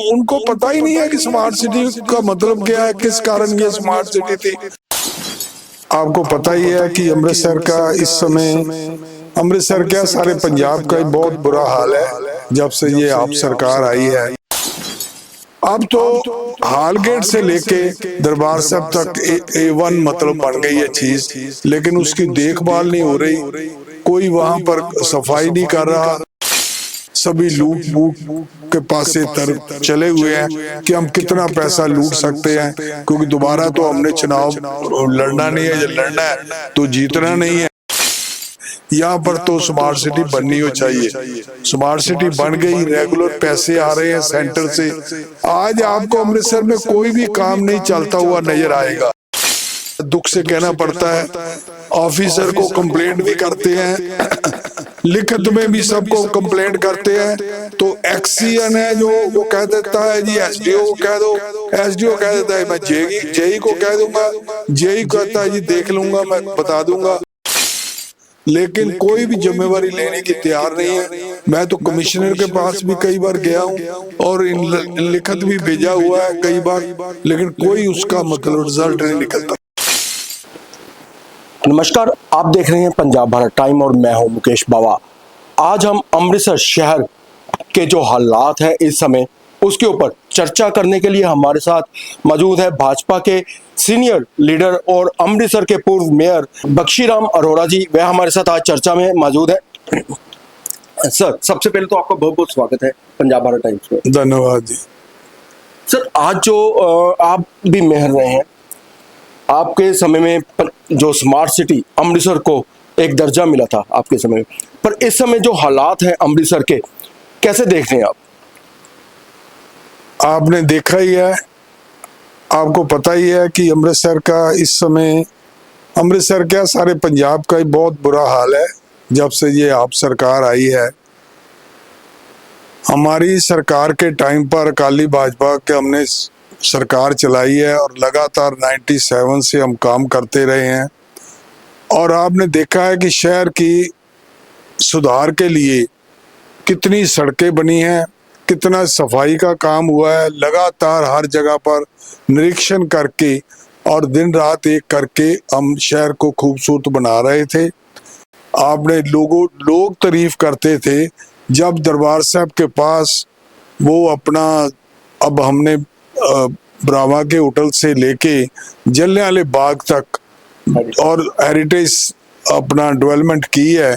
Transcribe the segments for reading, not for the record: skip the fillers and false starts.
उनको पता ही नहीं है कि स्मार्ट सिटी का मतलब क्या है, किस कारण ये स्मार्ट सिटी थी। आपको पता ही है कि अमृतसर का इस समय, अमृतसर क्या सारे पंजाब का ही बहुत बुरा हाल है जब से ये आप सरकार आई है। अब तो हालगेट से लेके दरबार साहब तक A1 मतलब बन गई है चीज, लेकिन उसकी देखभाल नहीं हो रही, कोई वहां पर सफाई नहीं कर रहा। सभी लूट बूट के पासे तरफ चले हुए हैं कि हम कितना पैसा लूट सकते हैं, क्योंकि दोबारा तो हमने चुनाव लड़ना नहीं है, लड़ना है तो जीतना नहीं है। यहाँ पर तो स्मार्ट सिटी बननी हो चाहिए। स्मार्ट सिटी बन गई, रेगुलर पैसे आ रहे हैं सेंटर से। आज आपको अमृतसर में कोई भी काम नहीं चलता हुआ नजर आएगा। दुख से कहना पड़ता है, ऑफिसर को कंप्लेंट भी करते हैं, लिखत में भी सबको कंप्लेंट करते हैं, तो एक्सीएन है जो वो कह देता है जी एसडीओ को कह दो, एसडीओ कह देता है मैं जेई को कह दूंगा, जेई कहता है जी देख लूंगा, मैं बता दूंगा। लेकिन कोई भी जिम्मेवारी लेने की तैयार नहीं है। मैं तो कमिश्नर के पास भी कई बार गया हूँ और लिखत भी भेजा हुआ है कई बार, लेकिन कोई उसका मतलब रिजल्ट नहीं निकलता। नमस्कार, आप देख रहे हैं पंजाब भारत टाइम और मैं हूं मुकेश बावा। आज हम अमृतसर शहर के जो हालात हैं इस समय, उसके ऊपर चर्चा करने के लिए हमारे साथ मौजूद है भाजपा के सीनियर लीडर और अमृतसर के पूर्व मेयर बख्शीराम अरोड़ा जी। वह हमारे साथ आज चर्चा में मौजूद है। सर, सबसे पहले तो आपका बहुत बहुत स्वागत है पंजाब भारत टाइम्स में। धन्यवाद जी। सर, आज जो आप भी मेयर रहे हैं, आपके समय में जो स्मार्ट सिटी अमृतसर को एक दर्जा मिला था आपके समय में, पर इस समय जो हालात हैं अमृतसर के, कैसे देख रहे हैं आप? आपने देखा ही है, आपको पता ही है कि अमृतसर का इस समय, अमृतसर क्या सारे पंजाब का ही बहुत बुरा हाल है जब से ये आप सरकार आई है। हमारी सरकार के टाइम पर अकाली भाजपा के हमने सरकार चलाई है और लगातार 97 से हम काम करते रहे हैं, और आपने देखा है कि शहर की सुधार के लिए कितनी सड़कें बनी हैं, कितना सफाई का काम हुआ है। लगातार हर जगह पर निरीक्षण करके और दिन रात एक करके हम शहर को खूबसूरत बना रहे थे। आपने लोग तारीफ करते थे जब दरबार साहब के पास वो अपना, अब हमने ब्राह्मा के होटल से लेके जलियांवाले बाग तक और हेरिटेज अपना डेवलपमेंट की है,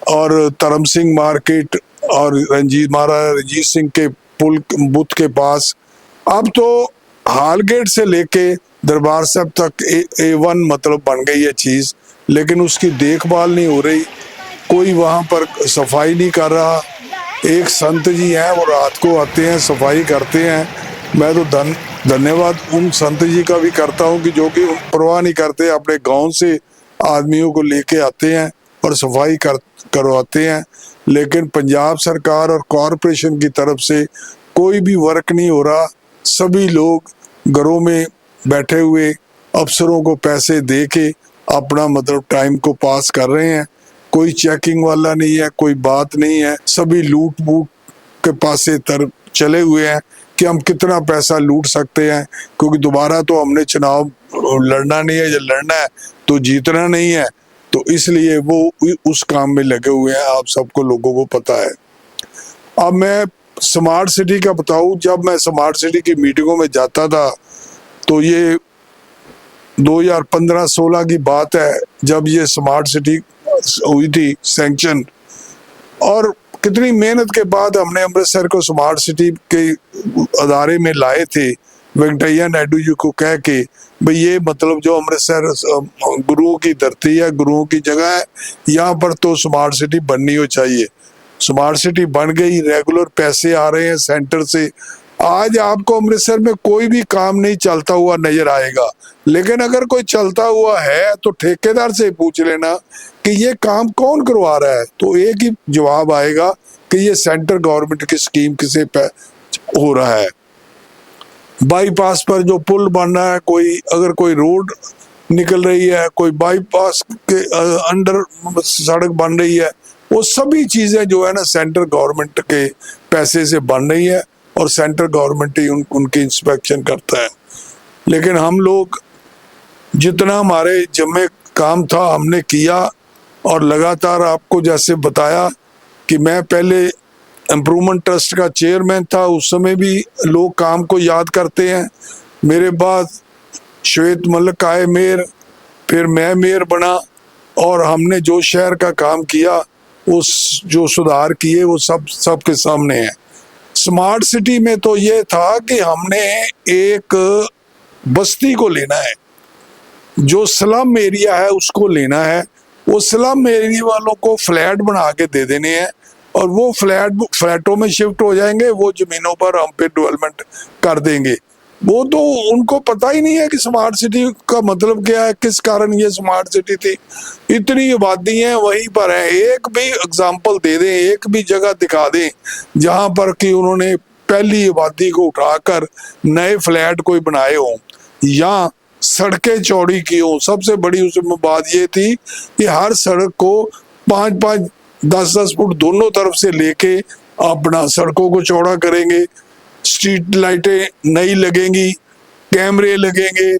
और धर्म सिंह मार्केट और महाराजा रंजीत सिंह के पुल बुत के पास, अब तो हालगेट से लेके दरबार साहब तक A1 मतलब बन गई है चीज, लेकिन उसकी देखभाल नहीं हो रही, कोई वहां पर सफाई नहीं कर रहा। एक संत जी हैं, वो रात को आते हैं, सफाई करते हैं। मैं तो धन्यवाद उन संत जी का भी करता हूं कि जो कि परवाह नहीं करते, अपने गांव से आदमियों को लेके आते हैं और सफाई करवाते हैं। लेकिन पंजाब सरकार और कॉरपोरेशन की तरफ से कोई भी वर्क नहीं हो रहा। सभी लोग घरों में बैठे हुए अफसरों को पैसे दे के अपना मतलब टाइम को पास कर रहे हैं। कोई चेकिंग वाला नहीं है, कोई बात नहीं है। सभी लूट बूट के पासे तरफ चले हुए हैं कि हम कितना पैसा लूट सकते हैं, क्योंकि दोबारा तो हमने चुनाव लड़ना नहीं है, लड़ना है तो जीतना नहीं है, तो इसलिए वो उस काम में लगे हुए हैं। आप सबको लोगों को पता है। अब मैं स्मार्ट सिटी का बताऊं, जब मैं स्मार्ट सिटी की मीटिंगों में जाता था तो ये 2015-16 की बात है जब ये स्मार्ट सिटी हुई थी सैंक्शन, और कितनी मेहनत के बाद हमने अमृतसर को स्मार्ट सिटी के अदारे में लाए थे, वेंकैया नायडू जी को कह के भाई ये मतलब जो अमृतसर गुरुओं की धरती है, गुरुओं की जगह है, यहाँ पर तो स्मार्ट सिटी बननी हो चाहिए। स्मार्ट सिटी बन गई, रेगुलर पैसे आ रहे हैं सेंटर से। आज आपको अमृतसर में कोई भी काम नहीं चलता हुआ नजर आएगा, लेकिन अगर कोई चलता हुआ है तो ठेकेदार से पूछ लेना कि ये काम कौन करवा रहा है, तो एक ही जवाब आएगा कि ये सेंटर गवर्नमेंट की स्कीम किसे पे हो रहा है। बाईपास पर जो पुल बन रहा है, अगर कोई रोड निकल रही है, कोई बाईपास के अंडर सड़क बन रही है, वो सभी चीजें जो है ना सेंटर गवर्नमेंट के पैसे से बन रही है। और सेंट्रल गवर्नमेंट ही उनकी इंस्पेक्शन करता है। लेकिन हम लोग जितना हमारे जिम्मे काम था हमने किया, और लगातार आपको जैसे बताया कि मैं पहले इम्प्रूवमेंट ट्रस्ट का चेयरमैन था, उस समय भी लोग काम को याद करते हैं। मेरे बाद श्वेत मलिक आए मेयर, फिर मैं मेयर बना, और हमने जो शहर का काम किया, उस जो सुधार किए वो सब के सामने है। स्मार्ट सिटी में तो ये था कि हमने एक बस्ती को लेना है, जो स्लम एरिया है उसको लेना है, वो स्लम एरिया वालों को फ्लैट बना के दे देने हैं, और वो फ्लैटों में शिफ्ट हो जाएंगे, वो जमीनों पर हम पे डेवलपमेंट कर देंगे। वो तो उनको पता ही नहीं है कि स्मार्ट सिटी का मतलब क्या है, किस कारण ये स्मार्ट सिटी थी। इतनी आबादी है वहीं पर है, एक भी एग्जाम्पल दे दें, एक भी जगह दिखा दें जहां पर कि उन्होंने पहली आबादी को उठाकर नए फ्लैट कोई बनाए हों या सड़कें चौड़ी की हो। सबसे बड़ी उसमें बात ये थी कि हर सड़क को 5-5, 10-10 फुट दोनों तरफ से लेके अपना सड़कों को चौड़ा करेंगे, स्ट्रीट लाइटें नई लगेंगी, कैमरे लगेंगे,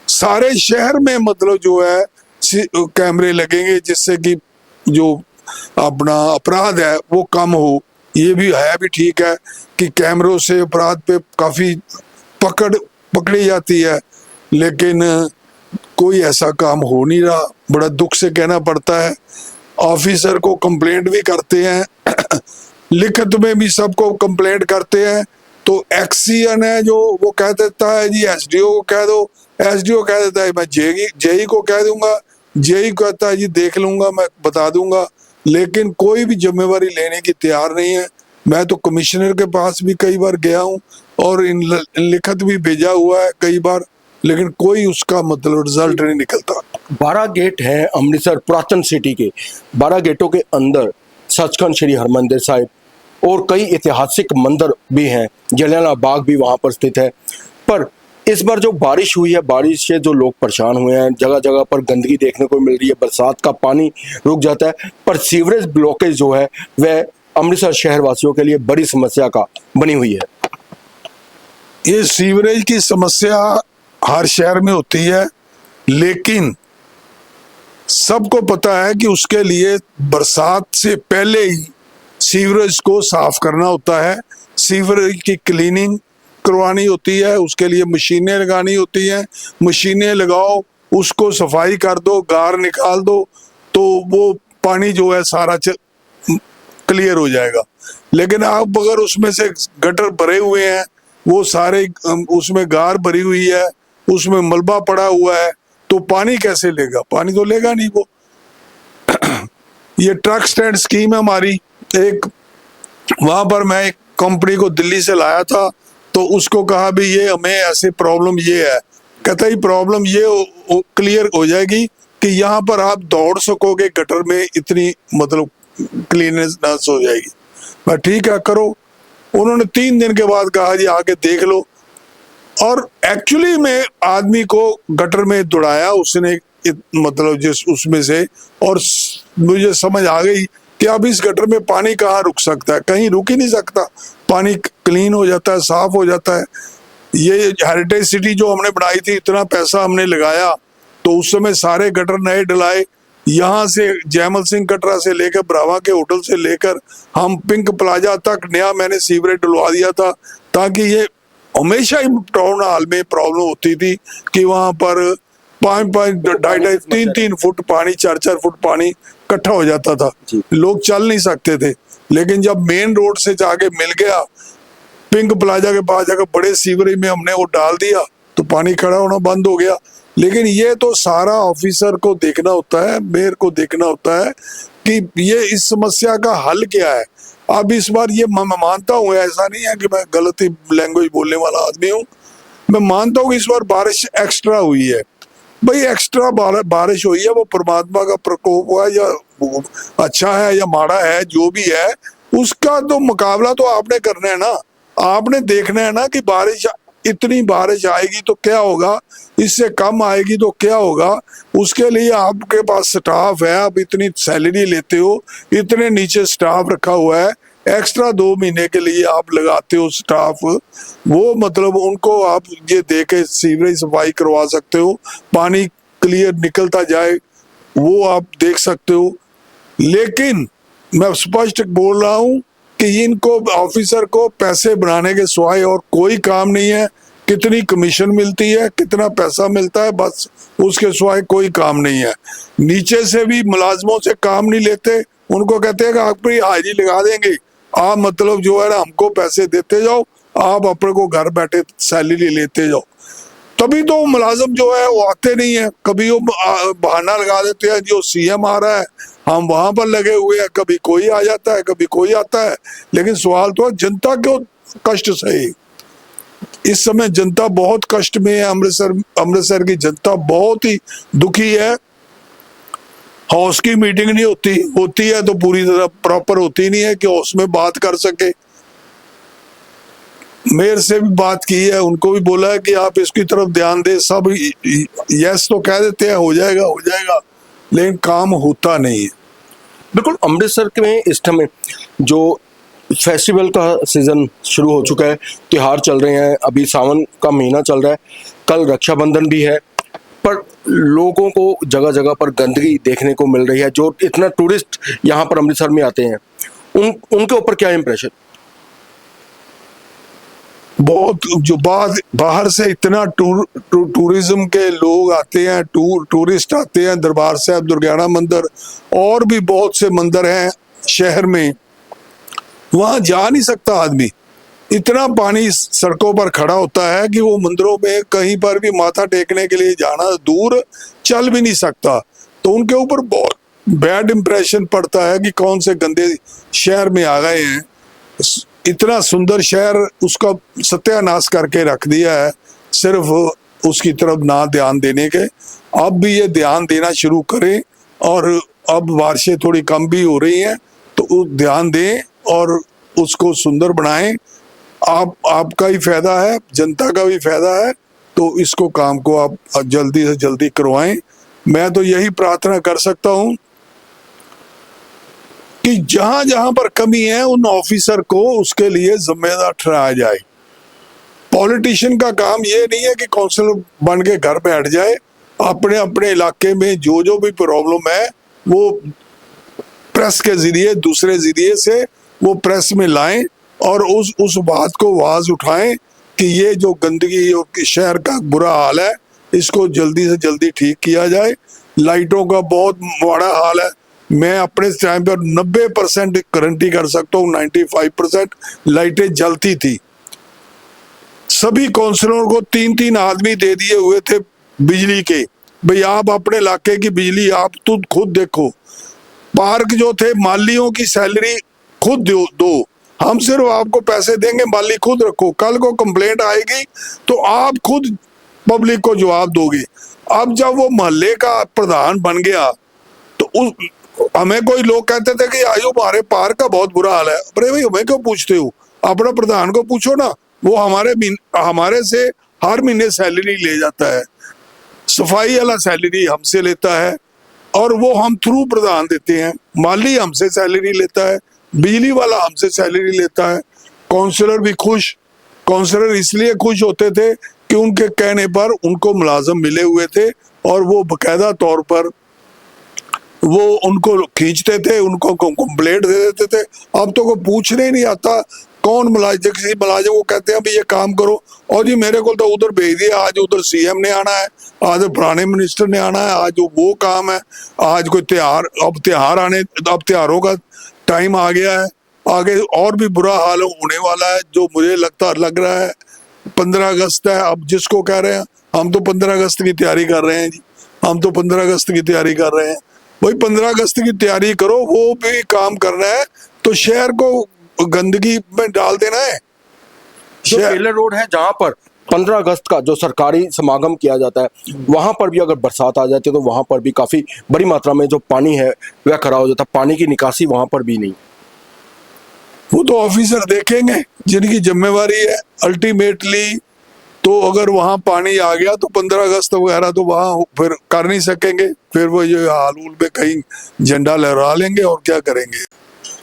सारे शहर में मतलब जो है कैमरे लगेंगे, जिससे कि जो अपना अपराध है वो कम हो। ये भी है भी ठीक है कि कैमरों से अपराध पे काफी पकड़ी जाती है, लेकिन कोई ऐसा काम हो नहीं रहा। बड़ा दुख से कहना पड़ता है। ऑफिसर को कंप्लेंट भी करते हैं लिखित में भी सबको कंप्लेंट करते हैं, तो एक्सीएन है जो वो कह देता है जी एसडीओ को कह दो, एसडीओ कह देता है मैं जेई को कह दूंगा, जेई कहता है जी देख लूंगा मैं बता दूंगा, लेकिन कोई भी जिम्मेवारी लेने की तैयार नहीं है। मैं तो कमिश्नर के पास भी कई बार गया हूँ और इन लिखित भी भेजा हुआ है कई बार, लेकिन कोई उसका मतलब रिजल्ट नहीं निकलता। 12 गेट हैं अमृतसर पुरातन सिटी के। 12 गेटों के अंदर सचखंड श्री हरमंदिर साहिब और कई ऐतिहासिक मंदिर भी हैं, जलियांवाला बाग भी वहां पर स्थित है। पर इस बार जो बारिश हुई है, बारिश से जो लोग परेशान हुए हैं, जगह जगह पर गंदगी देखने को मिल रही है, बरसात का पानी रुक जाता है, पर सीवरेज ब्लॉकेज जो है वह अमृतसर शहर वासियों के लिए बड़ी समस्या का बनी हुई है। ये सीवरेज की समस्या हर शहर में होती है, लेकिन सबको पता है कि उसके लिए बरसात से पहले ही सीवरेज को साफ करना होता है, सीवरेज की क्लीनिंग करवानी होती है, उसके लिए मशीनें लगानी होती हैं। मशीनें लगाओ, उसको सफाई कर दो, गार निकाल दो, तो वो पानी जो है सारा क्लियर हो जाएगा। लेकिन आप अगर उसमें से गटर भरे हुए हैं, वो सारे उसमें गार भरी हुई है, उसमें मलबा पड़ा हुआ है, तो पानी कैसे लेगा? पानी तो लेगा नहीं वो। ये ट्रक स्टैंड स्कीम है हमारी एक, वहां पर मैं एक कंपनी को दिल्ली से लाया था, तो उसको कहा भी ये हमें ऐसे प्रॉब्लम ये है, कहता ही प्रॉब्लम ये क्लियर हो जाएगी कि यहाँ पर आप दौड़ सकोगे गटर में, इतनी मतलब क्लीननेस हो जाएगी। मैं ठीक है करो। उन्होंने 3 दिन के बाद कहा जी आके देख लो, और एक्चुअली में आदमी को गटर में दौड़ाया उसने मतलब जिस उसमें से, और मुझे समझ आ गई कि अब इस गटर में पानी कहाँ रुक सकता है, कहीं रुक ही नहीं सकता, पानी क्लीन हो जाता है, साफ हो जाता है। ये हेरिटेज सिटी जो हमने बनाई थी, इतना पैसा हमने लगाया, तो उस समय सारे गटर नए डलाए, यहाँ से जयमल सिंह कटरा से लेकर ब्रावा के होटल से लेकर हम पिंक प्लाजा तक नया मैंने सीवरेज डलवा दिया था, ताकि ये हमेशा ही टाउन हॉल में प्रॉब्लम होती थी कि वहां पर 5-5, 2.5, 3-3 फुट पानी, 4-4 फुट पानी इकट्ठा हो जाता था, लोग चल नहीं सकते थे। लेकिन जब मेन रोड से जाके मिल गया, पिंक प्लाजा के पास जाकर बड़े सीवरेज में हमने वो डाल दिया, तो पानी खड़ा होना बंद हो गया। लेकिन ये तो सारा ऑफिसर को देखना होता है, मेयर को देखना होता है कि ये इस समस्या का हल क्या है। अब इस बार ये मैं मानता हूँ, ऐसा नहीं है कि मैं गलत लैंग्वेज बोलने वाला आदमी हूँ, मैं मानता हूँ कि इस बार बारिश एक्स्ट्रा हुई है। भाई एक्स्ट्रा बारिश हुई है, वो परमात्मा का प्रकोप हुआ है, या अच्छा है या माड़ा है, जो भी है उसका तो मुकाबला तो आपने करना है ना। आपने देखना है ना कि बारिश, इतनी बारिश आएगी तो क्या होगा, इससे कम आएगी तो क्या होगा। उसके लिए आपके पास स्टाफ है, आप इतनी सैलरी लेते हो, इतने नीचे स्टाफ रखा हुआ है, एक्स्ट्रा 2 महीने के लिए आप लगाते हो स्टाफ, वो मतलब उनको आप ये दे के सीवरेज सफाई करवा सकते हो, पानी क्लियर निकलता जाए वो आप देख सकते हो। लेकिन मैं स्पष्ट बोल रहा हूं कि इनको ऑफिसर को पैसे बनाने के सिवाय और कोई काम नहीं है। कितनी कमीशन मिलती है, कितना पैसा मिलता है, बस उसके सिवाय कोई काम नहीं है। नीचे से भी मुलाजमों से काम नहीं लेते, उनको कहते हैं कि आपकी हाजिरी लगा देंगे, आप मतलब जो है ना हमको पैसे देते जाओ, आप अपने को घर बैठे सैलरी लेते जाओ। तभी तो मुलाजम जो है वो आते नहीं है। कभी वो बहाना लगा देते हैं जो सीएम आ रहा है हम वहां पर लगे हुए हैं, कभी कोई आ जाता है कभी कोई आता है। लेकिन सवाल तो जनता क्यों कष्ट सही। इस समय जनता बहुत कष्ट में है। अमृतसर की जनता बहुत ही दुखी है। हाउस की मीटिंग नहीं होती है तो पूरी तरह प्रॉपर होती नहीं है कि हाउस में बात कर सके। मेयर से भी बात की है, उनको भी बोला है कि आप इसकी तरफ ध्यान दें। सब यस तो कह देते हैं हो जाएगा, लेकिन काम होता नहीं है। बिल्कुल, अमृतसर में इस समय जो फेस्टिवल का सीजन शुरू हो चुका है, त्योहार चल रहे हैं, अभी सावन का महीना चल रहा है, कल रक्षाबंधन भी है, पर लोगों को जगह जगह पर गंदगी देखने को मिल रही है। जो इतना टूरिस्ट यहाँ पर अमृतसर में आते हैं उनके ऊपर क्या इंप्रेशन? बहुत जो बाहर से इतना टूरिज्म के लोग आते हैं, टूरिस्ट आते हैं। दरबार साहब, दुर्गियाना मंदिर और भी बहुत से मंदिर हैं शहर में, वहां जा नहीं सकता आदमी। इतना पानी सड़कों पर खड़ा होता है कि वो मंदिरों में कहीं पर भी माथा टेकने के लिए जाना दूर, चल भी नहीं सकता। तो उनके ऊपर बहुत बैड इंप्रेशन पड़ता है कि कौन से गंदे शहर में आ गए हैं। इतना सुंदर शहर उसका सत्यानाश करके रख दिया है सिर्फ उसकी तरफ ना ध्यान देने के। अब भी ये ध्यान देना शुरू करें, और अब बारिशें थोड़ी कम भी हो रही हैं तो ध्यान दें और उसको सुंदर बनाएं। आपका ही फायदा है, जनता का भी फायदा है, तो इसको काम को आप जल्दी से जल्दी करवाएं। मैं तो यही प्रार्थना कर सकता हूं कि जहां जहां पर कमी है उन ऑफिसर को उसके लिए जिम्मेदार ठहराया जाए। पॉलिटिशियन का काम ये नहीं है कि काउंसिलर बन के घर बैठ जाए। अपने अपने इलाके में जो जो भी प्रॉब्लम है वो प्रेस के जरिए, दूसरे जरिए से वो प्रेस में लाएं और उस बात को आवाज उठाएं कि ये जो गंदगी और शहर का बुरा हाल है इसको जल्दी से जल्दी ठीक किया जाए। लाइटों का बहुत बड़ा हाल है। मैं अपने टाइम पर 90% गारंटी कर सकता हूँ, 95% लाइटें जलती थी। सभी काउंसिलरों को 3-3 आदमी दे दिए हुए थे बिजली के, भाई आप अपने इलाके की बिजली आप खुद देखो। पार्क जो थे मालियों की सैलरी खुद दो, हम सिर्फ आपको पैसे देंगे, माली खुद रखो। कल को कंप्लेंट आएगी तो आप खुद पब्लिक को जवाब दोगे। अब जब वो मोहल्ले का प्रधान बन गया तो हमें कोई लोग कहते थे कि आयो हमारे पार्क का बहुत बुरा हाल है। अरे भाई हमें क्यों पूछते हो, अपना प्रधान को पूछो ना, वो हमारे से हर महीने सैलरी ले जाता है। सफाई वाला सैलरी हमसे लेता है और वो हम थ्रू प्रधान देते हैं। माली हमसे सैलरी लेता है, बिजली वाला हमसे सैलरी लेता है। काउंसलर भी खुश। काउंसलर इसलिए खुश होते थे कि उनके कहने पर उनको मुलाजम मिले हुए थे और वो बकायदा तौर पर वो उनको खींचते थे, उनको कंप्लेंट दे देते थे। अब तो कोई पूछने ही नहीं आता कौन मुलाजिम, किसी मुलाजिम को कहते हैं भाई ये काम करो, और जी मेरे को तो उधर भेज दिया, आज उधर सीएम ने आना है, आज पुराने मिनिस्टर ने आना है, आज वो काम है, आज कोई त्योहार, अब त्योहारों का टाइम आ गया है, आगे और भी बुरा हाल होने वाला है। जो मुझे लग रहा है 15 अगस्त है, अब जिसको कह रहे हैं हम तो 15 अगस्त की तैयारी कर रहे हैं जी, हम तो 15 अगस्त की तैयारी कर रहे हैं। भाई 15 अगस्त की तैयारी करो, वो भी काम करना है तो शहर को गंदगी में डाल देना है। जो टेलर रोड है जहां पर 15 अगस्त का जो सरकारी समागम किया जाता है, वहां पर भी अगर बरसात आ जाती है तो वहां पर भी काफी बड़ी मात्रा में जो पानी है वह खराब हो जाता है। पानी की निकासी वहां पर भी नहीं। वो तो ऑफिसर देखेंगे जिनकी जिम्मेवारी है अल्टीमेटली। तो अगर वहां पानी आ गया तो 15 अगस्त वगैरह तो वहां फिर कर नहीं सकेंगे, फिर वो ये हाल में कहीं झंडा लहरा लेंगे और क्या करेंगे।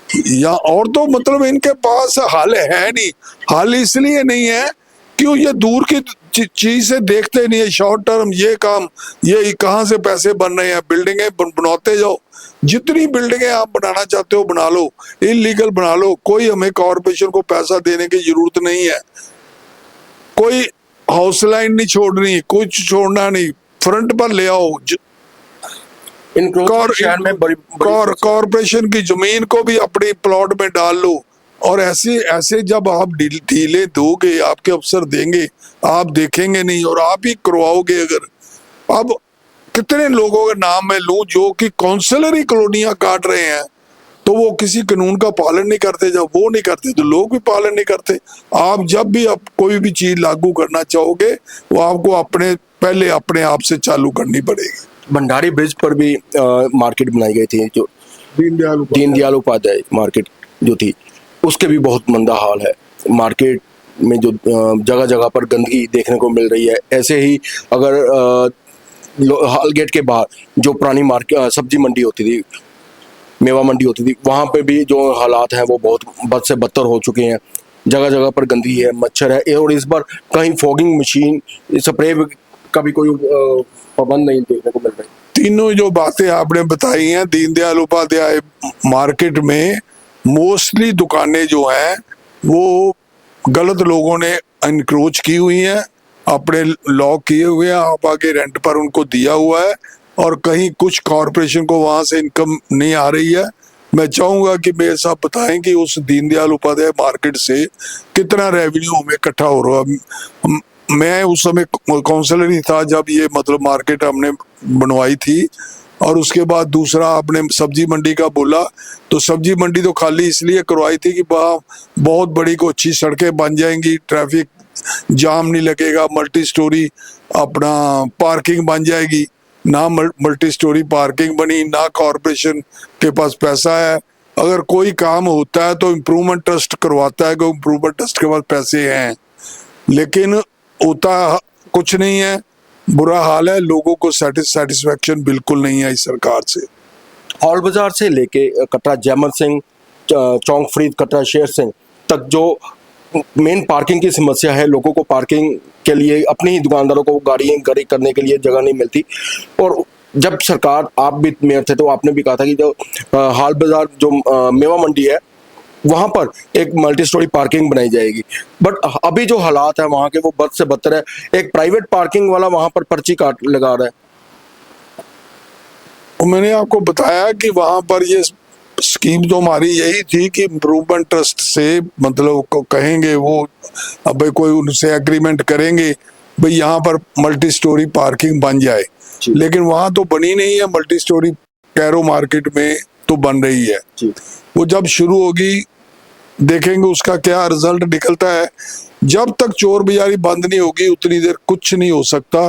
या और तो मतलब इनके पास हल है नहीं। हल इसलिए नहीं है क्यों, ये दूर की चीज से देखते नहीं है, शॉर्ट टर्म ये काम, ये कहाँ से पैसे बन रहे हैं, बिल्डिंगें बनाते जाओ, जितनी बिल्डिंगें आप बनाना चाहते हो बना लो, इलीगल बना लो, कोई हमें कॉर्पोरेशन को पैसा देने की जरूरत नहीं है, कोई हाउस लाइन नहीं छोड़नी, कुछ छोड़ना नहीं, फ्रंट पर ले आओ। शहर में कॉर्पोरेशन की जमीन को भी अपनी प्लॉट में डाल लो, और ऐसे ऐसे जब आप ढीले दोगे, आपके अफसर देंगे, आप देखेंगे नहीं और आप ही करवाओगे। अगर अब कितने लोगों के नाम मैं लूं जो कि काउंसिलर ही कॉलोनियां काट रहे हैं, तो वो किसी कानून का पालन नहीं करते, जब वो नहीं करते तो लोग भी पालन नहीं करते। आप जब भी आप कोई भी चीज लागू करना चाहोगे, वो आपको पहले अपने आप से चालू करनी पड़ेगी। भंडारी ब्रिज पर भी मार्केट बनाई गई थी, जो दीनदयाल उपाध्याय मार्केट जो थी, उसके भी बहुत मंदा हाल है। मार्केट में जो जगह जगह पर गंदगी देखने को मिल रही है। ऐसे ही अगर हाल गेट के बाहर जो पुरानी मार्केट सब्जी मंडी होती थी, मेवा मंडी होती थी, वहाँ पे भी जो हालात हैं वो बहुत बद से बदतर हो चुके हैं। जगह जगह पर गंदगी है, मच्छर है, और इस बार कहीं फॉगिंग मशीन, स्प्रे का भी कोई पाबंद नहीं देखने को मिल रहा है। तीनों जो बातें आपने बताई हैं, दीनदयाल उपाध्याय मार्केट में मोस्टली दुकानें जो हैं वो गलत लोगों ने इंक्रोच की हुई हैं, अपने लॉक किए हुए हैं, आप आगे रेंट पर उनको दिया हुआ है, और कहीं कुछ कॉरपोरेशन को वहां से इनकम नहीं आ रही है। मैं चाहूंगा कि मेरे साहब बताएं कि उस दीनदयाल उपाध्याय मार्केट से कितना रेवेन्यू हमें इकट्ठा हो रहा है। मैं उस समय काउंसलर ही था जब ये मतलब मार्केट हमने बनवाई थी, और उसके बाद दूसरा आपने सब्जी मंडी का बोला, तो सब्जी मंडी तो खाली इसलिए करवाई थी कि वहाँ बहुत बड़ी को अच्छी सड़कें बन जाएंगी, ट्रैफिक जाम नहीं लगेगा, मल्टी स्टोरी अपना पार्किंग बन जाएगी। ना मल्टी स्टोरी पार्किंग बनी, ना कॉरपोरेशन के पास पैसा है। अगर कोई काम होता है तो इम्प्रूवमेंट ट्रस्ट करवाता है, क्योंकि इम्प्रूवमेंट ट्रस्ट के पास पैसे हैं, लेकिन होता कुछ नहीं है। बुरा हाल है, लोगों को सेटिस्फेक्शन बिल्कुल नहीं है इस सरकार से। हॉल बाजार से लेके कटरा जैमल सिंह चौंक फरीद कटरा शेर सिंह तक जो मेन पार्किंग की समस्या है, लोगों को पार्किंग के लिए, अपने ही दुकानदारों को गाड़ी करने के लिए जगह नहीं मिलती। और जब सरकार, आप भी मेयर थे तो आपने भी कहा था कि जो हॉल बाजार जो मेवा मंडी है वहां पर एक मल्टी स्टोरी पार्किंग बनाई जाएगी, बट अभी जो हालात है वहां के वो बद से बदतर है। एक प्राइवेट पार्किंग वाला वहां पर पर्ची काट लगा रहा है। मैंने आपको बताया कि वहां पर ये स्कीम तो हमारी यही थी कि इम्प्रूवमेंट ट्रस्ट से मतलब कहेंगे वो, अब भाई कोई उनसे एग्रीमेंट करेंगे भाई यहाँ पर मल्टी स्टोरी पार्किंग बन जाए, लेकिन वहां तो बनी नहीं है। मल्टी स्टोरी कैरो मार्केट में तो बन रही है, वो जब शुरू होगी देखेंगे उसका क्या रिजल्ट निकलता है। जब तक चोर बाजारी बंद नहीं होगी उतनी देर कुछ नहीं हो सकता।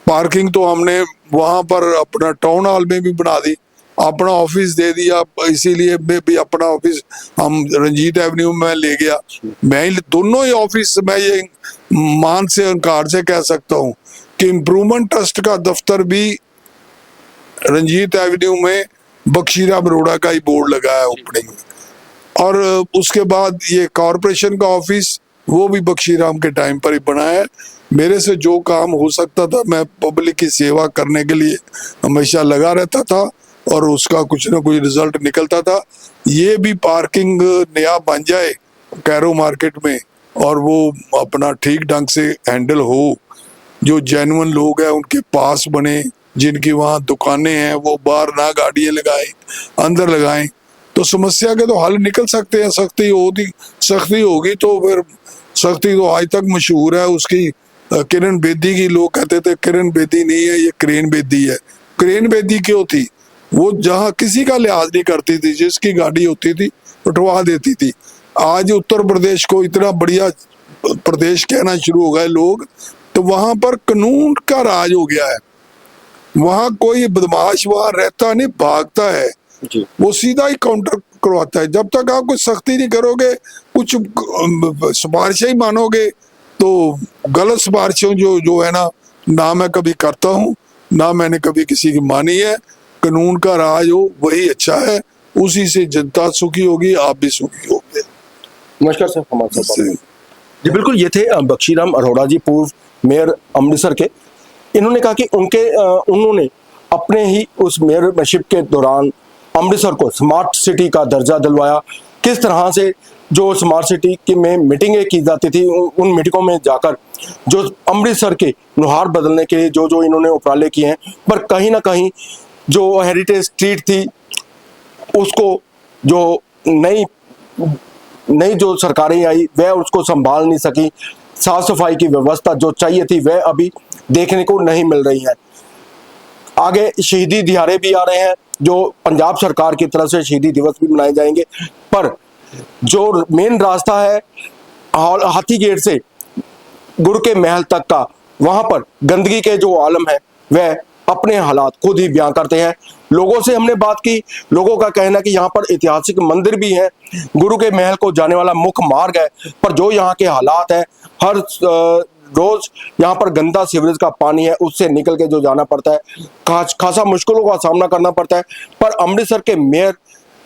पार्किंग तो हमने वहां पर अपना टाउन हॉल में भी बना दी, अपना ऑफिस दे दिया, इसीलिए मैं भी अपना ऑफिस हम रंजीत एवेन्यू में ले गया। मैं दोनों ही ऑफिस, मैं ये मान से अंकार से कह सकता हूँ कि इम्प्रूवमेंट ट्रस्ट का दफ्तर भी रंजीत एवेन्यू में बख्शीराम अरोड़ा का ही बोर्ड लगा है ओपनिंग में, और उसके बाद ये कॉरपोरेशन का ऑफिस वो भी बख्शीराम के टाइम पर ही बना है। मेरे से जो काम हो सकता था, मैं पब्लिक की सेवा करने के लिए हमेशा लगा रहता था, और उसका कुछ ना कुछ रिजल्ट निकलता था। ये भी पार्किंग नया बन जाए कैरो मार्केट में, और वो अपना ठीक ढंग से हैंडल हो, जो जेन्युइन लोग हैं उनके पास बने, जिनकी वहाँ दुकानें हैं वो बाहर ना गाड़ियाँ लगाएं, अंदर लगाएं, तो समस्या के तो हल निकल सकते हैं। सख्ती होगी तो फिर, सख्ती तो आज तक मशहूर है उसकी, किरण बेदी की, लोग कहते थे किरण बेदी नहीं है ये क्रेन बेदी है। क्रेन बेदी क्यों थी? वो जहाँ किसी का लिहाज नहीं करती थी, जिसकी गाड़ी होती थी उठवा देती थी। आज उत्तर प्रदेश को इतना बढ़िया प्रदेश कहना शुरू हो गए लोग, तो वहां पर कानून का राज हो गया है। वहां कोई बदमाश वहां रहता नहीं, भागता है जी। वो सीधा ही काउंटर करवाता है। जब तक आप कुछ सख्ती नहीं करोगे, कुछ सिफारिशें ही मानोगे, तो गलत सिफारिशें जो है ना मैं कभी करता हूँ, ना मैंने कभी किसी की मानी है। कानून का राज हो वही अच्छा है, उसी से जनता सुखी होगी, आप भी सुखी होंगे। नमस्कार सर, हमारे साथ इससे- जी बिल्कुल, ये थे बख्शीराम अरोड़ा जी, पूर्व मेयर अमृतसर के। इन्होंने कहा कि उन्होंने अपने ही उस मेयरशिप के दौरान अमृतसर को स्मार्ट सिटी का दर्जा दिलवाया। किस तरह से जो स्मार्ट सिटी की में मीटिंगें की जाती थी, उन मीटिंगों में जाकर जो अमृतसर के नुहार बदलने के लिए जो जो इन्होंने उपराले किए हैं, पर कहीं ना कहीं जो हेरिटेज स्ट्रीट थी उसको जो नई नई जो सरकारें आई वह उसको संभाल नहीं सकी। साफ सफाई की व्यवस्था जो चाहिए थी वह अभी देखने को नहीं मिल रही है। आगे शहीदी दिहाड़े भी आ रहे हैं, जो पंजाब सरकार की तरफ से शहीदी दिवस भी मनाए जाएंगे, पर जो मेन रास्ता है हाथी गेट से गुरु के महल तक का, वहां पर गंदगी के जो आलम है वह अपने हालात खुद ही बयां करते हैं। लोगों से हमने बात की, लोगों का कहना कि यहाँ पर ऐतिहासिक मंदिर भी है, गुरु के महल को जाने वाला मुख्य मार्ग है, पर जो यहाँ के हालात है, हर रोज यहाँ पर गंदा सीवरेज का पानी है, उससे निकल के जो जाना पड़ता है, खासा मुश्किलों का सामना करना पड़ता है। पर अमृतसर के मेयर,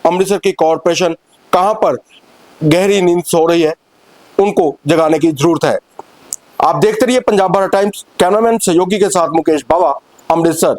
अमृतसर की कॉरपोरेशन कहाँ पर गहरी नींद सो रही है, उनको जगाने की जरूरत है। आप देखते रहिए पंजाब भारत टाइम्स। कैमरामैन सहयोगी के साथ मुकेश बावा, अमृतसर।